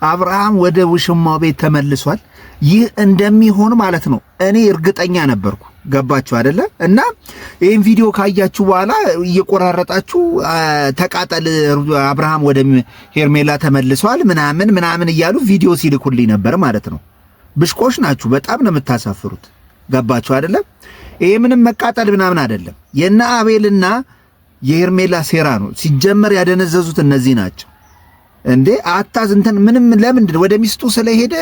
አብርሃም ወደ ውሽማው ቤት ተመልሷል። ይህ እንደሚሆን ማለት ነው እኔ እርግጠኛ ነበርኩ። ገባችሁ አይደለ? እና ይሄን ቪዲዮ ካያችሁ በኋላ እየቆራረጣችሁ ተቃጠል አብርሃም ወደ ሄርሜላ ተመልሷል ምናምን እያሉ ቪዲዮ ሲልኩልኝ ነበር ማለት ነው። ብሽቆሽ ናችሁ፣ በጣም ነው የምታሳፍሩት። ገባችሁ አይደለ? ይሄ ምንም መቃጠል ምናምን አይደለም። የና አቤልና የሄርሜላ ሴራ ነው። ሲጀመር ያደነዘዙት እነዚህ ናቸው። እንዴ አታዝ እንትን ምንም ለምንድን ወደ ሚስቱ ስለሄደ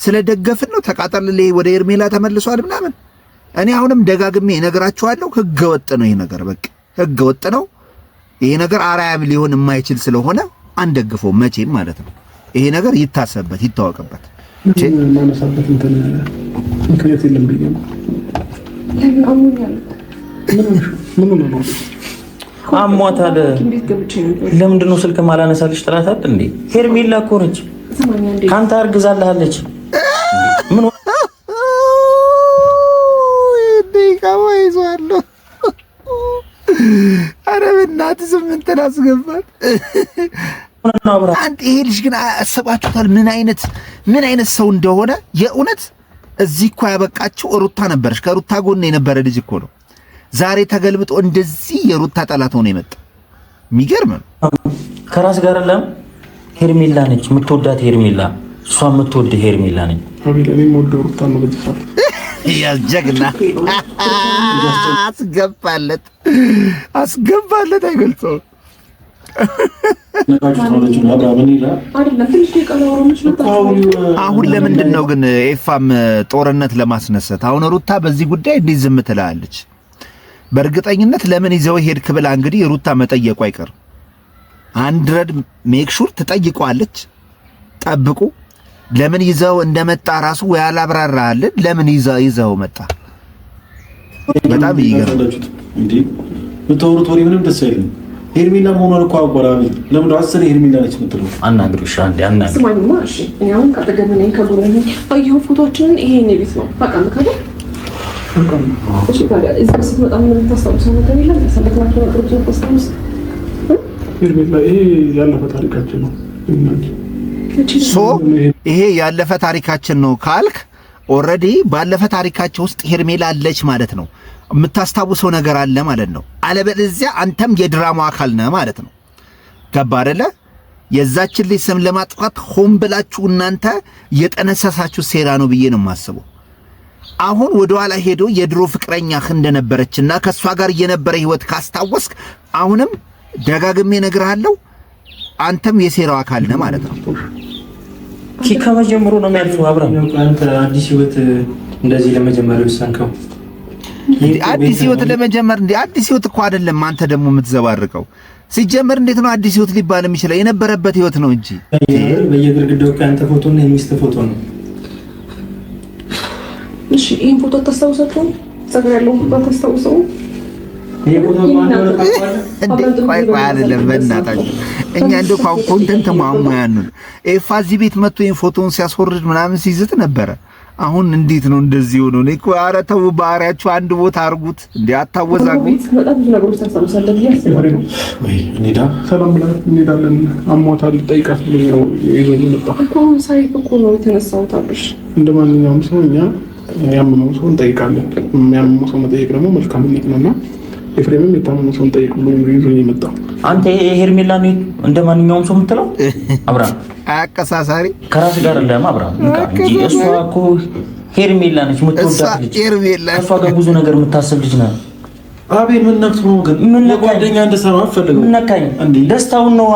ስለደገፍን ነው ተቃጠል ወደ ሄርሜላ ተመልሷል ምናምን። እኔ አሁንም ደጋግሜ እነግራችኋለሁ፣ ህገ ወጥ ነው ይሄ ነገር። በቃ ህገ ወጥ ነው ይሄ ነገር። አራያም ሊሆን የማይችል ስለሆነ አንደግፈው መቼም ማለት ነው። ይሄ ነገር ይታሰብበት፣ ይታወቅበት። ማነሳበት እንትን ምክንያት የለም ብዬ ነው። ምን ነው አሟታል። ለምንድን ነው ስልክ ማላነሳልሽ? ጥላታት እንዴ ሄርሜላ እኮ ነች ካንተ አርግዛለች። ምን ይዟለሁ? ኧረ በእናትህ ስምንትን አስገባት። አንድ ይሄ ልጅ ግን አስባችሁታል ምን አይነት ሰው እንደሆነ? የእውነት እዚህ እኮ ያበቃችው ሩታ ነበረች። ከሩታ ጎን የነበረ ልጅ እኮ ነው። ዛሬ ተገልብጦ እንደዚህ የሩታ ጠላት ሆኖ የመጣ የሚገርም ነው። ከራስ ጋር ለም ሄርሜላ ነች የምትወዳት ሄርሜላ፣ እሷ የምትወድ ሄርሜላ ነች። አቤል እኔ የምወደው ሩታ ነው። በዚህ ያልጀግና አስገባለት አይገልጸውም። አሁን ለምንድን ነው ግን ኤፋም ጦርነት ለማስነሳት አሁን ሩታ በዚህ ጉዳይ እንዴት ዝም ትላለች? በእርግጠኝነት ለምን ይዘው ሄድክ ብላ እንግዲህ ሩታ መጠየቁ አይቀርም። 100 ሜክ ሹር ትጠይቀዋለች። ጠብቁ። ለምን ይዘው እንደመጣ ራሱ ወይ አላብራራልን። ለምን ይዘው መጣ? በጣም ይገርም እንዴ! ብትወሩት ወሬ ምንም ደስ አይልም። ሄርሜላ መሆኗን እኮ አቋራቢ ለምን አስር ሄርሜላ ነች የምትለው? አናግሩሽ አንዴ አናግሩ። ስማኝማ፣ እሺ እኔ አሁን ካጠገብ ነኝ ከጎረኝ አየሁ ፎቶዎችን። ይሄ የኔ ቤት ነው በቃ ምከደ እሺ። ታዲያ እዚህ ስትመጣ ምን ታስታውሰው ነገር የለም? ያሳለፍናቸው ነገሮች ታስታውስ? ሄርሜላ ይሄ ያለፈ ታሪካችን ነው። ይሄ ያለፈ ታሪካችን ነው ካልክ ኦልሬዲ ባለፈ ታሪካቸው ውስጥ ሄርሜላ አለች ማለት ነው። የምታስታውሰው ነገር አለ ማለት ነው። አለበለዚያ አንተም የድራማው አካል ነህ ማለት ነው። ገባ አይደለ? የዛችን ልጅ ስም ለማጥፋት ሆን ብላችሁ እናንተ የጠነሰሳችሁ ሴራ ነው ብዬ ነው የማስበው። አሁን ወደ ኋላ ሄዶ የድሮ ፍቅረኛህ እንደነበረችና ከሷ ጋር የነበረ ህይወት ካስታወስክ አሁንም ደጋግሜ እነግርሃለሁ አንተም የሴራው አካል ነህ ማለት ነው። ከመጀመሩ ነው የሚያልፈው። አብረን አንተ አዲስ ህይወት እንደዚህ ለመጀመር ወሰንከው? አዲስ ህይወት ለመጀመር እንዴ? አዲስ ህይወት እኮ አይደለም አንተ ደግሞ የምትዘባርቀው። ሲጀመር እንዴት ነው አዲስ ህይወት ሊባል የሚችለው? የነበረበት ህይወት ነው እንጂ በየግድግዳው ካንተ ፎቶና የሚስት ፎቶ ነው። እሺ ይሄን ፎቶ ታስታውሳለህ? ጸጉር ያለው ፎቶ ታስታውሰው? ይሄ ፎቶ ማን ነው? ቆይ አይደለም በእናታችሁ እኛ እንደው ኮንተንት ማሙያን ነው። ኤፋ እዚህ ቤት መጥቶ ይሄን ፎቶውን ሲያስወርድ ምናምን ሲዝት ነበረ። አሁን እንዴት ነው እንደዚህ ሆኖ? እኔ እኮ ኧረ ተው ባህሪያችሁ አንድ ቦታ አርጉት እንዴ! አታወዛጉት። በጣም ብዙ ነገሮች ታስታውሳለህ ያስባለሁ። ወይ እንዴዳ ሰላም ብለን እንሄዳለን። አሟታል ጠይቃት ብሎ ነው ይዞኝ መጣ እኮ ሳይት እኮ ነው የተነሳሁት። አብርሽ እንደማንኛውም ሰው እኛ ያመመው ሰው እንጠይቃለን። የሚያመመው ሰው መጠየቅ ደግሞ መልካምነት ነውና ኤፍሬምም የታመመው ሰው እንጠይቅ ብሎ ይዞኝ መጣ። አንተ ሄርሜላ ነው እንደማንኛውም ሰው የምትለው? አብርሃም አቀሳሳሪ ከራስ ጋር እንደማ አብርሃም እንጂ እሷ እኮ ሄርሜላ ነች የምትወዳት ልጅ። እሷ ጋር ብዙ ነገር የምታስብ ልጅ ናት። አቤል ምን ነክቶ ነው ግን? የጓደኛ እንደሰማ አፈልገው ምን ነካኝ? ደስታውን ነው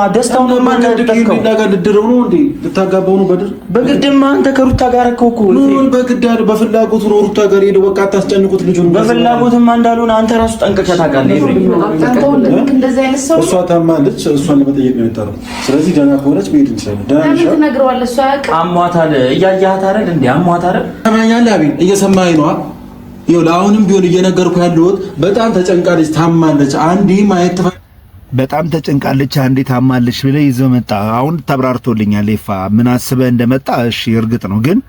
ማን ተከከው ጋር ልድረው ነው እንዴ? ልታጋባው ነው በድር? በግድማ አንተ ከሩታ ጋር እኮ ምን በግድ አይደል? በፍላጎቱ ነው ሩታ ጋር ሄደው በቃ አታስጨንቁት ልጁን። በፍላጎትማ እንዳልሆነ አንተ ራሱ ጠንቅቀህ ታውቃለህ። እንደዚህ አይነት ሰው እሷ ታማለች፣ እሷን ለመጠየቅ ነው የጠራው። ስለዚህ ደህና ከሆነች መሄድ እንችላለን። ደህና ነሽ? ትነግረዋለህ። እሷ ያውቃል። አሟታል። እያያት አይደል እንዴ? አሟታል አይደል? ሰማኛለህ አቤል? እየሰማኸኝ ነው? ይኸውልህ አሁንም ቢሆን እየነገርኩ ያለሁት በጣም ተጨንቃለች፣ ታማለች። አንዴ ማየት በጣም ተጨንቃለች፣ አንዴ ታማለች ብለህ ይዘህ መጣ። አሁን ተብራርቶልኛል ኤፋ ምን አስበህ እንደመጣ። እሺ እርግጥ ነው ግን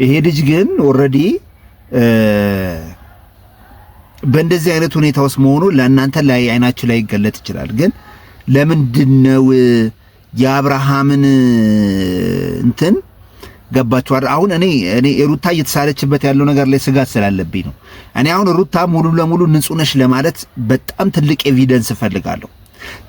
ይሄ ልጅ ግን ኦልሬዲ በእንደዚህ አይነት ሁኔታ ውስጥ መሆኑ ለእናንተ ላይ አይናችሁ ላይ ይገለጥ ይችላል። ግን ለምንድነው የአብርሃምን እንትን ገባችሁ አይደል? አሁን እኔ ሩታ እየተሳለችበት ያለው ነገር ላይ ስጋት ስላለብኝ ነው። እኔ አሁን ሩታ ሙሉ ለሙሉ ንጹህ ነሽ ለማለት በጣም ትልቅ ኤቪደንስ እፈልጋለሁ።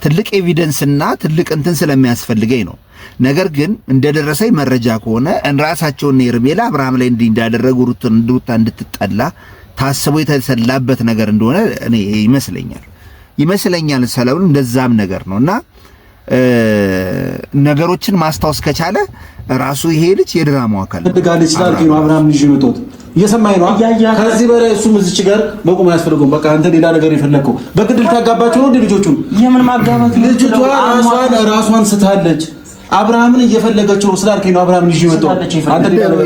ትልቅ ኤቪደንስና ትልቅ እንትን ስለሚያስፈልገኝ ነው። ነገር ግን እንደደረሰኝ መረጃ ከሆነ ራሳቸውን ሄርሜላ አብርሃም ላይ እንዳደረጉ ሩታ እንድትጠላ ታስቦ የተሰላበት ነገር እንደሆነ እኔ ይመስለኛል ሰለሞን እንደዛም ነገር ነውና ነገሮችን ማስታወስ ከቻለ ራሱ ይሄ ልጅ የድራማው አካል ትጋለች ስላልክ ነው አብርሃም ልጅ መጥቶት እየሰማኝ ነው። ከዚህ በላይ እሱም እዚች ጋር መቆም አያስፈልገውም። በቃ አንተ ሌላ ነገር የፈለከው በግድል ታጋባቸው ነው። ልጆቹን የምን ማጋባት? ልጅቷ ራሷን ስታለች። አብርሃምን እየፈለገችው ነው ስላልከኝ ነው አብርሃም ልጅ መጥቶ አንተ ሌላ ነገር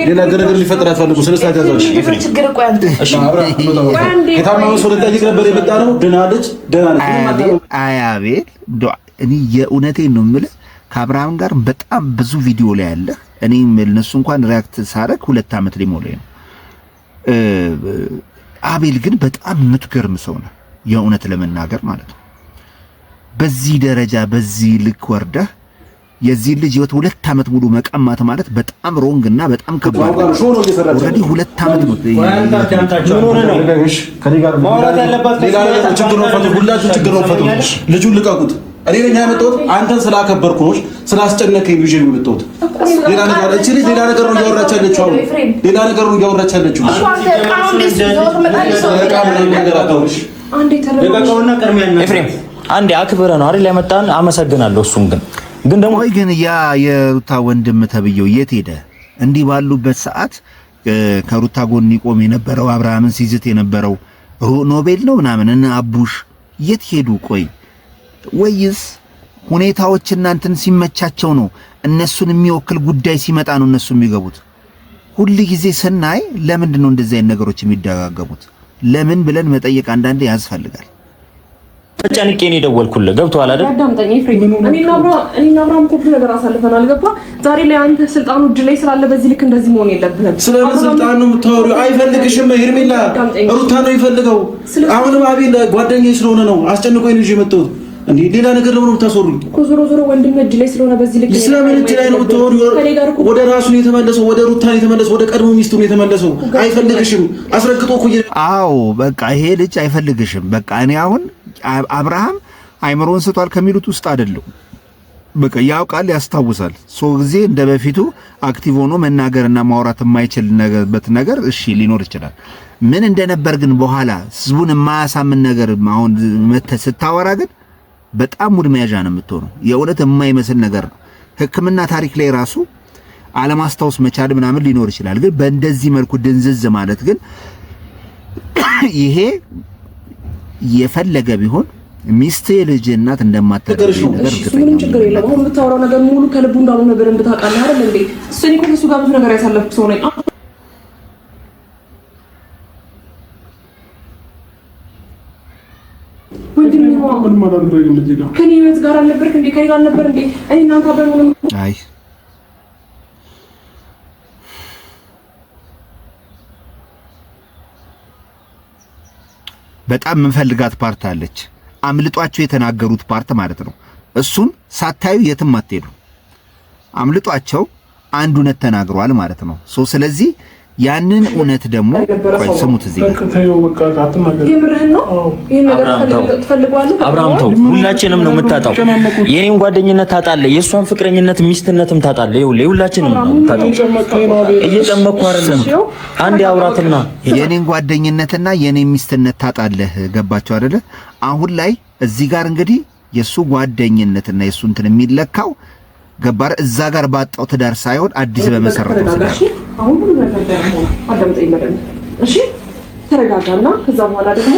ሌላ ነገር ሊፈጠር አትፈልጉ። ስለዚህ ታዛዥ ችግር እኮ ያንተ እሺ አብርሃም የታማው ሰው ልጠይቅ ነበር የመጣ ነው። ደናለች አያቤል እኔ የእውነቴን ነው የምልህ ከአብርሃም ጋር በጣም ብዙ ቪዲዮ ላይ ያለ እኔም እነሱ እንኳን ሪያክት ሳረግ 2 ዓመት ሊሞላኝ ነው። አቤል ግን በጣም የምትገርም ሰው ነው የእውነት ለመናገር ማለት ነው። በዚህ ደረጃ በዚህ ልክ ወርደህ የዚህ ልጅ ህይወት 2 ዓመት ሙሉ መቀማት ማለት በጣም ሮንግ እና በጣም ከባድ ነው። ኦሬዲ 2 ዓመት ነው ልጁን ልቀቁት። እኔ ነኝ ያመጣሁት አንተን ስላከበርኩ ነው ስላስጨነቀኝ ልጅ ነው የመጣሁት። ሌላ ነገር እቺ ልጅ ሌላ ነገር ነው እያወራች ያለችው። ሌላ ነገር ነው እያወራች ያለችው። ኤፍሬም አንዴ አክብረ ነው አይደል ያመጣን። አመሰግናለሁ። እሱም ግን ደግሞ ግን ያ የሩታ ወንድም ተብየው የት ሄደ? እንዲህ ባሉበት ሰዓት ከሩታ ጎን ይቆም የነበረው አብርሃምን ሲዝት የነበረው ኖቤል ነው ምናምን እና አቡሽ የት ሄዱ? ቆይ ወይስ ሁኔታዎችና እንትን ሲመቻቸው ነው እነሱን የሚወክል ጉዳይ ሲመጣ ነው እነሱ የሚገቡት? ሁሉ ጊዜ ስናይ ለምንድን ነው እንደዚህ አይነት ነገሮች የሚደጋገሙት? ለምን ብለን መጠየቅ አንዳንዴ ያስፈልጋል። ተጨንቄ ነው የደወልኩልህ። ገብቶሃል አይደል? አዳምጠኝ ኤፍሬም። እኔና አብርሃም እኮ ብዙ ነገር አሳልፈናል። ገባ? ዛሬ ላይ አንተ ስልጣኑ እጅ ላይ ስላለ በዚህ ልክ እንደዚህ መሆን የለብህም። ስለምን ስልጣን ነው የምታወሪው? አይፈልግሽም ሄርሜላ፣ ሩታ ነው ይፈልገው። አሁንም አቤል ጓደኛዬ ስለሆነ ነው አስጨንቆኝ ነው የመጣሁት። እንዴ ሌላ ነገር ለምን የምታስወሩኝ? ዞሮ ወንድም እጅ ላይ ስለሆነ በዚህ ልክ ስለምን እጅ ላይ ነው የምታወሪው? ወደ ራሱ ነው የተመለሰው፣ ወደ ሩታ ነው የተመለሰው፣ ወደ ቀድሞ ሚስቱ ነው የተመለሰው። አይፈልግሽም አስረግጦ እኮ አዎ በቃ ይሄ ልጅ አይፈልግሽም። በቃ እኔ አሁን አብርሃም አይምሮን ስቷል ከሚሉት ውስጥ አይደለም። በቃ ያውቃል፣ ያስታውሳል። ጊዜ እንደ በፊቱ አክቲቭ ሆኖ መናገርና ማውራት የማይችልበት ነገር እሺ ሊኖር ይችላል። ምን እንደነበር ግን በኋላ ህዝቡን የማያሳምን ነገር አሁን መተህ ስታወራ ግን በጣም ሙድ መያዣ ነው የምትሆነው። የእውነት የማይመስል ነገር ነው። ሕክምና ታሪክ ላይ ራሱ አለማስታወስ መቻል ምናምን ሊኖር ይችላል። ግን በእንደዚህ መልኩ ድንዝዝ ማለት ግን ይሄ የፈለገ ቢሆን ሚስት የልጅ እናት እንደማታደርግ ነገር ምንም ችግር የለም። አሁን የምታወራው ነገር ሙሉ ከልቡ እንዳሉ ነገር እንድታውቃለህ አይደል እንዴ? እኔ እኮ ከእሱ ጋር ብዙ ነገር ያሳለፍኩ ሰው ነኝ። ከኔ ህይወት ጋር አልነበርክ እንዴ? ከኔ ጋር አልነበር እንዴ? እኔ እናንተ አብረን አይ በጣም የምንፈልጋት ፓርት አለች። አምልጧቸው የተናገሩት ፓርት ማለት ነው። እሱን ሳታዩ የትም አትሄዱ። አምልጧቸው አንድ እውነት ተናግሯል ማለት ነው። ስለዚህ ያንን እውነት ደግሞ ቆይ ስሙት። እዚህ አብርሃም ተው፣ ሁላችንም ነው የምታጣው። የኔን ጓደኝነት ታጣለህ፣ የእሷን ፍቅረኝነት ሚስትነትም ታጣለህ። ይኸውልህ ሁላችንም ነው የምታጣው። እየጨመኩ አይደለም። አንድ አውራትና የኔን ጓደኝነትና የኔን ሚስትነት ታጣለህ። ገባችሁ አይደለ? አሁን ላይ እዚህ ጋር እንግዲህ የሱ ጓደኝነትና የሱ እንትን የሚለካው ገባር እዛ ጋር ባጣው ትዳር ሳይሆን አዲስ በመሰረተው ትዳር። አሁን ሁሉ ነገር ደግሞ አዳምጠኝ ማለት እሺ፣ ተረጋጋና ከዛ በኋላ ደግሞ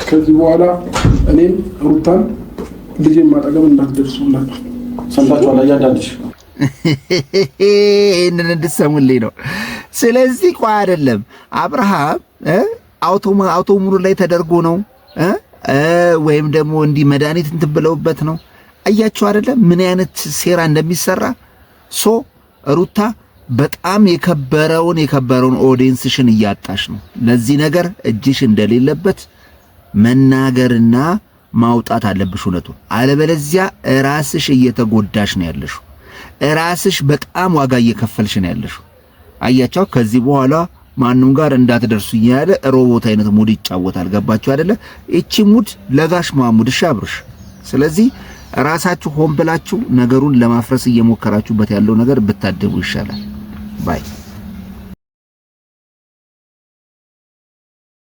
ከዚህ በኋላ እኔም ሩታን ልጄን ማጠገብ እንዳትደርሱላት ሰምታችኋል። አያዳልሽ ይሄንን እንድትሰሙልኝ ነው። ስለዚህ ቆይ አይደለም አብርሃም አውቶ ሙሉ ላይ ተደርጎ ነው ወይም ደግሞ እንዲህ መድኃኒት እንትን ብለውበት ነው። አያችሁ አይደለም ምን አይነት ሴራ እንደሚሰራ ሶ ሩታ በጣም የከበረውን ኦዲየንስሽን እያጣሽ ነው። ለዚህ ነገር እጅሽ እንደሌለበት መናገርና ማውጣት አለብሽ እውነቱን። አለበለዚያ ራስሽ እየተጎዳሽ ነው ያለሽው። ራስሽ በጣም ዋጋ እየከፈልሽ ነው ያለሽው። አያቻው ከዚህ በኋላ ማንም ጋር እንዳትደርሱ ያለ ሮቦት አይነት ሙድ ይጫወታል። ገባችሁ አይደለ? እቺ ሙድ ለጋሽ ማሙድ ሻብርሽ። ስለዚህ ራሳችሁ ሆን ብላችሁ ነገሩን ለማፍረስ እየሞከራችሁበት ያለው ነገር ብታደቡ ይሻላል ባይ